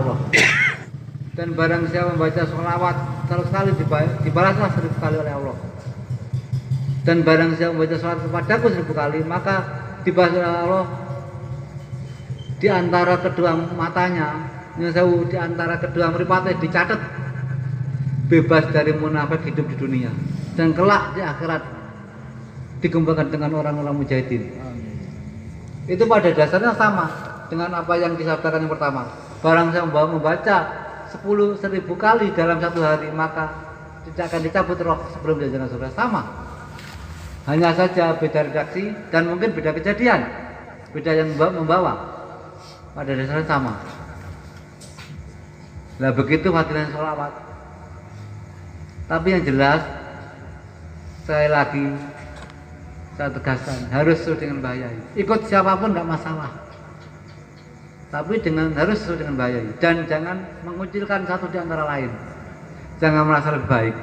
Allah. Dan barang siapa membaca sholawat 100 kali dibalaslah 1000 kali oleh Allah. Dan barang siapa membaca sholawat kepadaku 1000 kali, maka dibalas oleh Allah di antara kedua matanya, di antara kedua mripate dicatat bebas dari munafik hidup di dunia, dan kelak di akhirat dikembangkan dengan orang-orang mujahidin. Itu pada dasarnya sama dengan apa yang disabdakan yang pertama. Barang siapa membaca 10.000 kali dalam satu hari, maka tidak akan dicabut roh sebelum dia jangan surga. Sama, hanya saja beda redaksi dan mungkin beda kejadian, beda yang membawa. Pada dasarnya sama. Nah begitu fadilah sholawat. Tapi yang jelas, sekali lagi saya tegaskan, harus sesuai dengan bayai. Ikut siapapun nggak masalah, tapi harus sesuai dengan bayai. Dan jangan mengucilkan satu di antara lain. Jangan merasa lebih baik.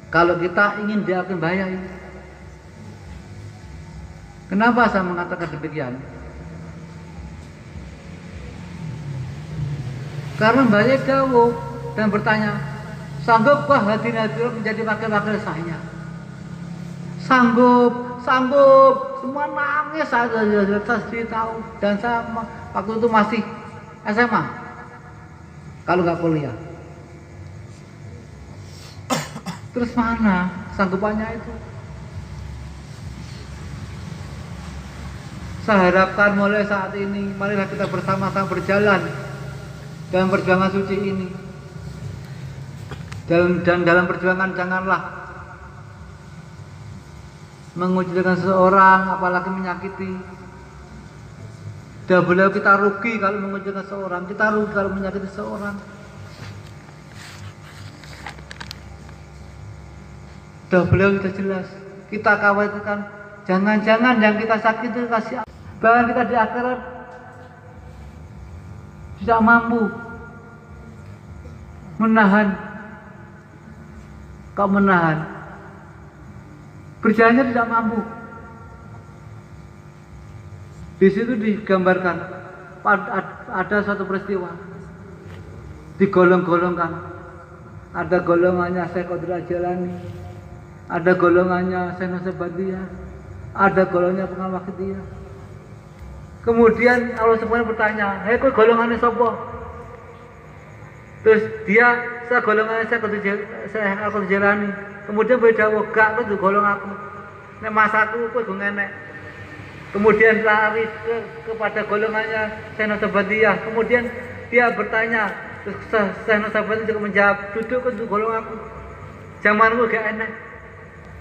Kalau kita ingin diakui bayai, kenapa saya mengatakan demikian? Karena bayai jauh dan bertanya, sanggupkah hadirin menjadi wakil-wakil saya? Sanggup, semua nangis. Saya tahu, dan saya waktu itu masih SMA, kalau nggak kuliah. Terus mana sanggupannya itu? Saya harapkan mulai saat ini, marilah kita bersama-sama berjalan dalam perjuangan suci ini. Dan dalam perjuangan janganlah mengucilkan seseorang, apalagi menyakiti. Dan beliau kita rugi kalau mengucilkan seseorang, kita rugi kalau menyakiti seseorang. Dan beliau sudah jelas, kita khawatirkan jangan-jangan yang kita sakiti kasih, bahkan kita di akhirat tidak mampu menahan, berjalannya tidak mampu. Di situ digambarkan ada suatu peristiwa, digolong-golongkan. Ada golongannya Syekh Qadir Al-Jilani, ada golongannya Syekh Nasabandiyah, ada golongannya Pengawakidiyah. Kemudian Allah semuanya bertanya, hei kok golongannya sapa? Terus dia, saya golongannya Syekh Qadir Jilani. Kemudian beda gak, itu golong aku. Nek masaku kowe go ngenek. Kemudian lari kepada golongannya Syekh Nasabandiyah. Kemudian dia bertanya, terus Syekh Nasabandiyah juga menjawab, duduk ke golong aku. Zamanku gak enek.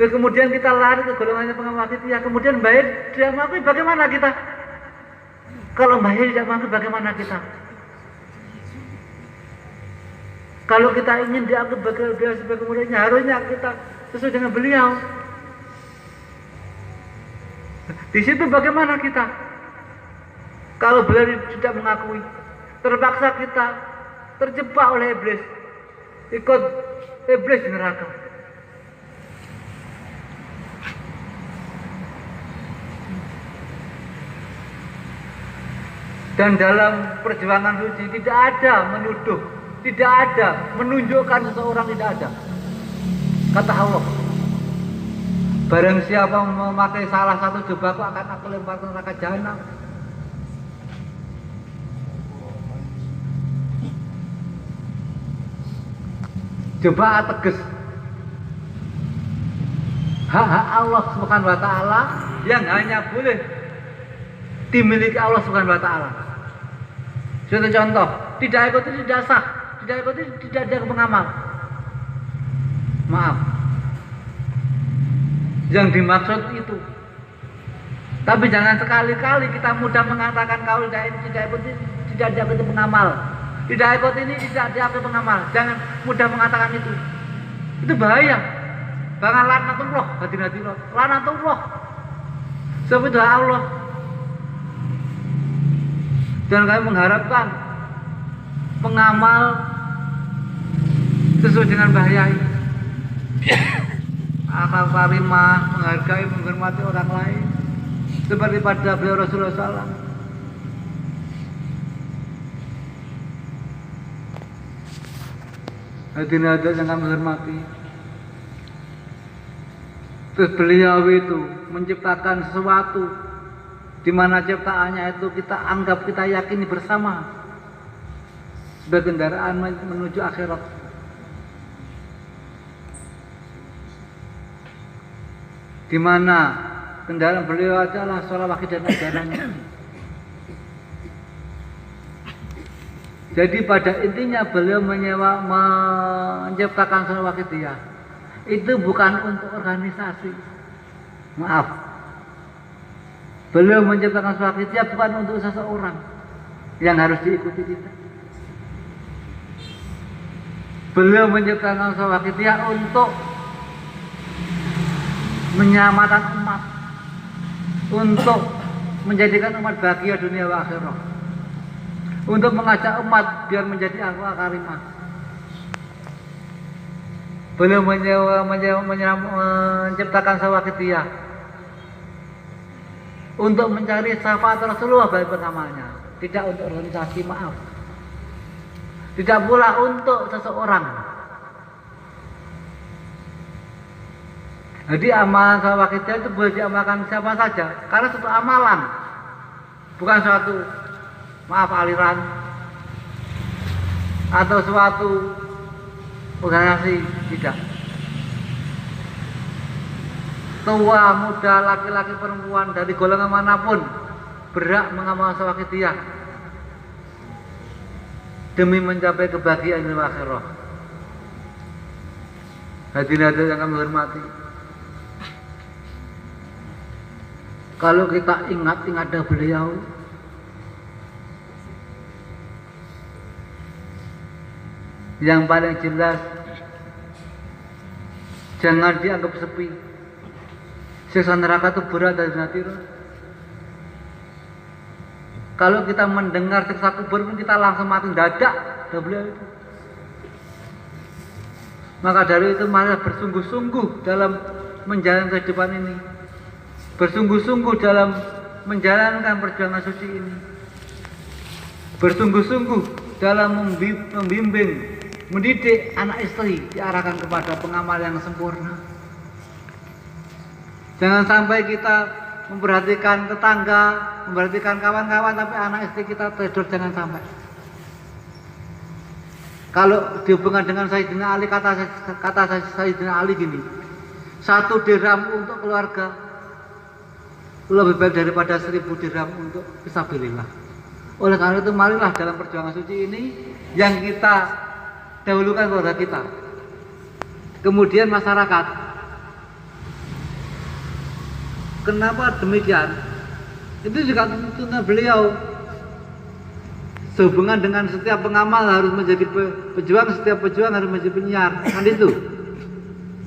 Terus kemudian kita lari ke golongannya Pengawakidiyah. Kemudian baik dia mengakui, bagaimana kita? Kalau Mbah tidak mampu, bagaimana kita? Kalau kita ingin dianggap sebagai muridnya, harusnya kita sesuai dengan beliau. Di situ bagaimana kita? Kalau beliau tidak mengakui, terpaksa kita terjebak oleh iblis, ikut iblis di neraka. Dan dalam perjuangan suci tidak ada menuduh, tidak ada menunjukkan seseorang, tidak ada. Kata Allah, barang siapa memakai salah satu jubahku akan aku lempar ke neraka jahanam. Jubah tegas. Hak Allah Subhanahu wa taala yang hanya boleh dimiliki Allah Subhanahu wa taala. Suatu contoh, tidak ikuti tidak sah, tidak ikuti tidak ada pengamal. Maaf, yang dimaksud itu. Tapi jangan sekali-kali kita mudah mengatakan kalau tidak ikuti tidak diikuti pengamal, tidak ikut ini tidak diikuti pengamal. Jangan mudah mengatakan itu. Itu bahaya. Bahkan laknatullah, hati-hati, laknatullah. Sebab itu Allah. Dan kami mengharapkan pengamal sesuai dengan bahaya ini. Akal karimah, menghargai, menghormati orang lain, seperti pada beliau Rasulullah SAW. Hadirin hadirat yang kami hormati. Terus beliau itu menciptakan sesuatu di mana ciptaannya itu kita anggap, kita yakini bersama sebagai kendaraan menuju akhirat. Di mana kendaraan beliau adalah sholawat dan ajarannya. Jadi pada intinya beliau menciptakan sholawat dia itu bukan untuk organisasi. Maaf. Beliau menciptakan sholawat dia bukan untuk seseorang yang harus diikuti kita. Beliau menciptakan sholawat dia untuk menyelamatkan umat, untuk menjadikan umat bahagia dunia wa akhirah, untuk mengajak umat biar menjadi akhlak karimah. Beliau menciptakan sholawat dia untuk mencari syafaat Rasulullah bagi pengamalnya, tidak untuk organisasi, maaf. Tidak pula untuk seseorang. Jadi amalan sholawat kita itu boleh diamalkan siapa saja, karena suatu amalan, bukan suatu, maaf, aliran atau suatu organisasi, tidak. Tua, muda, laki-laki, perempuan dari golongan manapun berhak mengamalkan sholawat dia demi mencapai kebahagiaan di akhirah. Hadirin yang kami hormati. Kalau kita ingat ada beliau, yang paling jelas jangan dianggap sepi. Siksa neraka itu berat dari hati. Kalau kita mendengar siksa kubur pun kita langsung mati dadak, ada beliau itu. Maka dari itu marilah bersungguh-sungguh dalam menjalani kehidupan ini. Bersungguh-sungguh dalam menjalankan perjuangan suci ini. Bersungguh-sungguh dalam membimbing, mendidik anak istri diarahkan kepada pengamal yang sempurna. Jangan sampai kita memperhatikan tetangga, memperhatikan kawan-kawan, tapi anak istri kita tidur, jangan sampai. Kalau dihubungkan dengan Sayyidina Ali, kata Sayyidina Ali gini, 1 dirham untuk keluarga lebih baik daripada 1000 dirham untuk fisabilillah. Oleh karena itu marilah dalam perjuangan suci ini yang kita dahulukan keluarga kita, kemudian masyarakat. Kenapa demikian? Itu juga tuntunan beliau. Sehubungan dengan setiap pengamal harus menjadi pejuang, setiap pejuang harus menjadi penyiar, kan itu.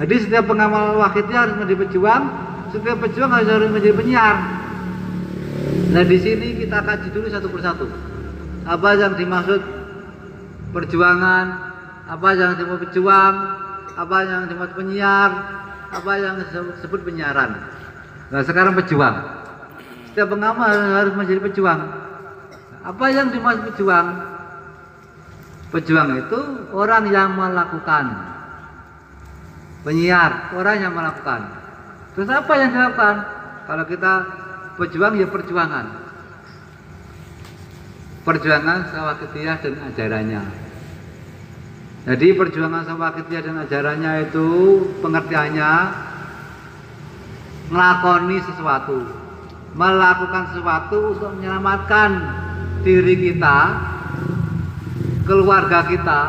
Jadi setiap pengamal wakitnya harus menjadi pejuang, setiap pejuang harus menjadi penyiar. Nah di sini kita kaji dulu satu persatu. Apa yang dimaksud perjuangan, apa yang dimaksud pejuang, apa yang dimaksud penyiar, apa yang disebut penyiaran. Nah sekarang pejuang. Setiap pengamal harus menjadi pejuang. Apa yang dimaksud pejuang? Pejuang itu orang yang melakukan. Penyiar, orang yang melakukan. Terus apa yang dilakukan? Kalau kita pejuang ya perjuangan. Perjuangan sawakitiyah dan ajarannya. Jadi perjuangan sawakitiyah dan ajarannya itu pengertiannya melakoni sesuatu, melakukan sesuatu untuk menyelamatkan diri kita, keluarga kita,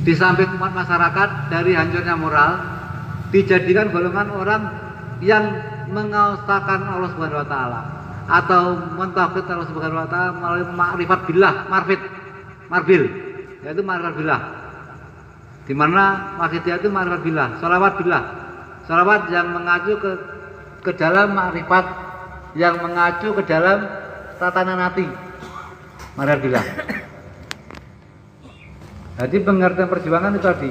di samping umat masyarakat dari hancurnya moral, dijadikan golongan orang yang mengausahkan Allah Subhanahu wa taala atau mentauhid Allah Subhanahu wa taala melalui makrifat billah, marbil, yaitu makrifat billah. Di mana maksudnya itu makrifat billah, sholawat yang mengacu ke dalam makrifat, yang mengacu ke dalam tatanan hati, makrifat billah. Jadi pengertian perjuangan itu tadi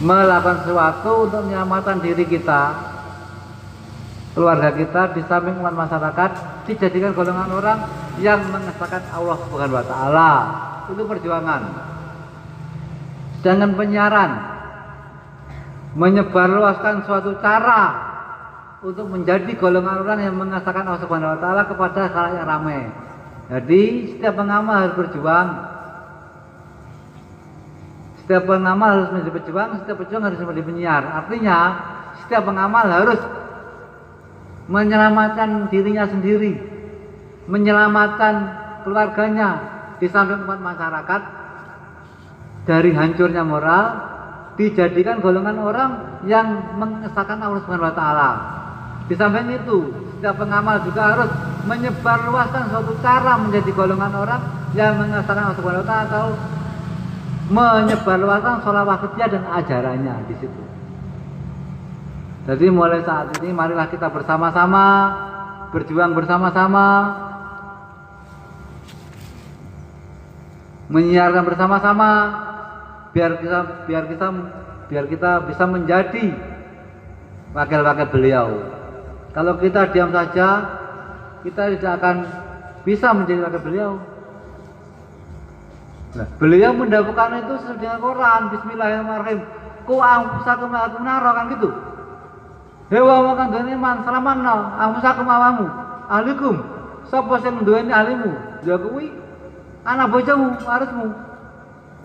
melakukan sesuatu untuk menyelamatkan diri kita, keluarga kita, di samping umat masyarakat, dijadikan golongan orang yang mengesahkan Allah Subhanahu wa taala. Itu perjuangan. Dengan penyiaran, menyebarluaskan suatu cara untuk menjadi golongan orang yang mengesahkan Allah Subhanahu wa taala kepada khalayak yang ramai. Jadi setiap pengamal harus berjuang. Setiap pengamal harus menjadi berjuang, setiap pejuang harus menjadi penyiar. Artinya setiap pengamal harus menyelamatkan dirinya sendiri, menyelamatkan keluarganya, di samping umat masyarakat dari hancurnya moral, dijadikan golongan orang yang mengesahkan Allah Subhanahu wa taala. Di samping itu, setiap pengamal juga harus menyebarluaskan suatu cara menjadi golongan orang yang mengesahkan Allah Subhanahu wa taala, atau menyebarluaskan sholawat dan ajarannya di situ. Jadi mulai saat ini marilah kita bersama-sama berjuang bersama-sama, menyiarkan bersama-sama biar kita bisa menjadi wakil-wakil beliau. Kalau kita diam saja, kita tidak akan bisa menjadi wakil beliau. Nah, beliau mendapatkan itu sesuai dengan Quran, Bismillahirrahmanirrahim. Ku anfusakum wa atumnaro, kan gitu. Hewa makan duweni man salamanno, anfusakum awamu, ahlikum. Sapa sing duweni ahlimu? Ya kuwi anak bojomu, warismu.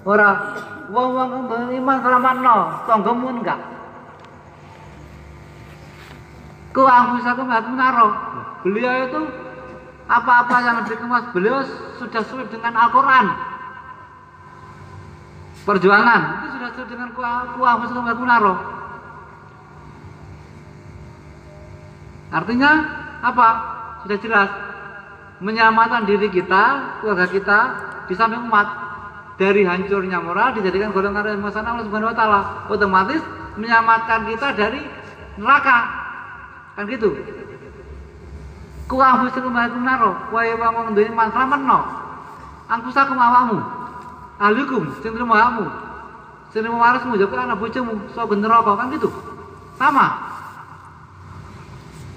Ora wong-wong kang duweni iman salamanno, tanggamu enggak. Ku anfusakum wa atumnaro. Beliau itu apa-apa yang dikemas beliau sudah sesuai dengan Al-Quran. Perjuangan itu sudah sesuai dengan kuah naro. Artinya apa? Sudah jelas, menyelamatkan diri kita, keluarga kita, di samping umat dari hancurnya moral, dijadikan golongan yang mengesahkan Allah Subhanahu wa taala. Otomatis menyelamatkan kita dari neraka. Kan gitu. Kuah naro, wae wong duwe manslametno. Angkusakum awamu. Ahlikum, sing terima kamu, sing terima warismu, juga anak bojomu, so neraka, kan gitu. Sama.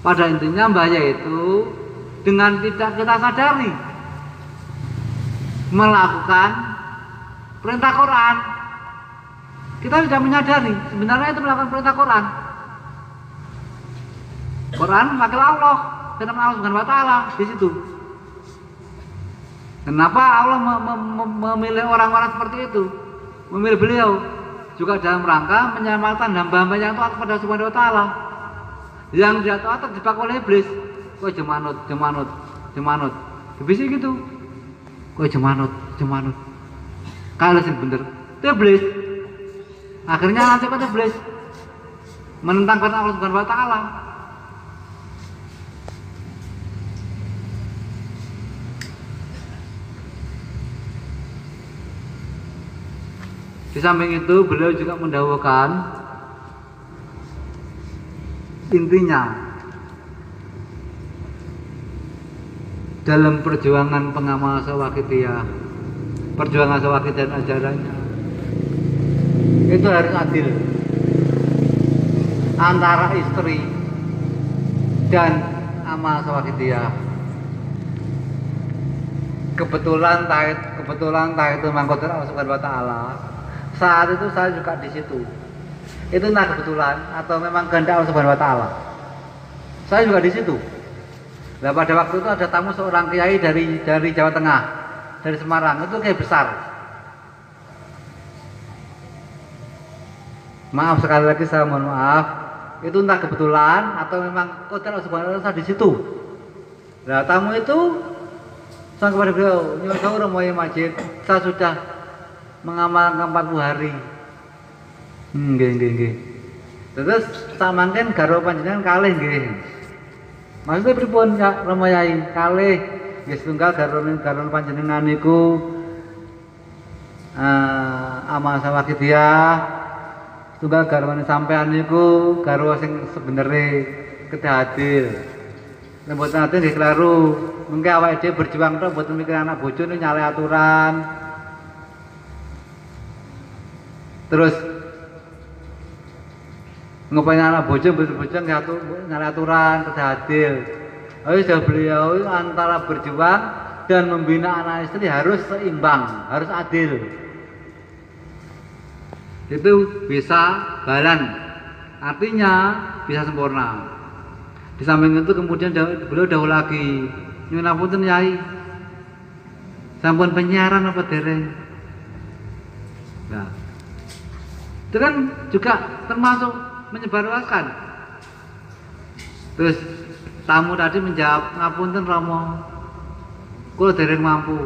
Pada intinya bahaya itu dengan tidak kita sadari melakukan perintah Quran. Kita tidak menyadari sebenarnya itu melakukan perintah Quran. Quran wakil Allah, firman Allah Subhanahu wa taala di situ. Kenapa Allah memilih orang-orang seperti itu? Memilih beliau juga dalam rangka menyelamatkan hamba-hamba yang taat kepada Subhanahu wa taala. Yang dia taat terjebak oleh iblis. Kok jemanut. Iblis gitu. Kok jemanut. Kalau sing bener, itu iblis. Akhirnya nanti kata iblis menentangkan Allah Subhanahu wa taala. Di samping itu beliau juga mendahulukan intinya dalam perjuangan pengamal Sawakitiyah, perjuangan Sawakit dan ajarannya itu harus adil antara istri dan amal Sawakitiyah. Kebetulan itu mangkotir Allah Subhanahu wa taala. Saat itu saya juga di situ. Itu entah kebetulan atau memang kehendak Allah Subhanahu wa taala. Saya juga di situ. Nah, pada waktu itu ada tamu seorang kiai dari Jawa Tengah, dari Semarang. Itu kiai besar. Maaf sekali lagi, saya mohon maaf. Itu entah kebetulan atau memang kehendak Allah Subhanahu wa taala, saya di situ. Nah, tamu itu saya kepada beliau, nyuwun sewu Romoyo Masjid, saya sudah mengamalkan 40 hari. Nggih. Terus samangken garwa panjenengan kalih nggih. Maksudnya pripun ya Rama Yai? Kalih nggih setunggal garwa panjenengan niku amal Sawakitiyah. Setunggal garwane sampean niku garwa sing sebenere kedah adil. Nek mboten adil nggih kleru. Mengke awake dhewe berjuang tok mboten mikir anak bojone nyale aturan. Terus Ngapain anak bojong nyari aturan terus adil. Ayo sudah beliau antara berjuang dan membina anak istri harus seimbang, harus adil. Itu bisa balan, artinya bisa sempurna. Di samping itu kemudian beliau dahulu lagi nyuwun apunten Yai, sampun penyiaran apa dereng? Nah, itu kan juga termasuk menyebarluaskan. Terus tamu tadi menjawab, ngapunten Romo, kula dereng mampu.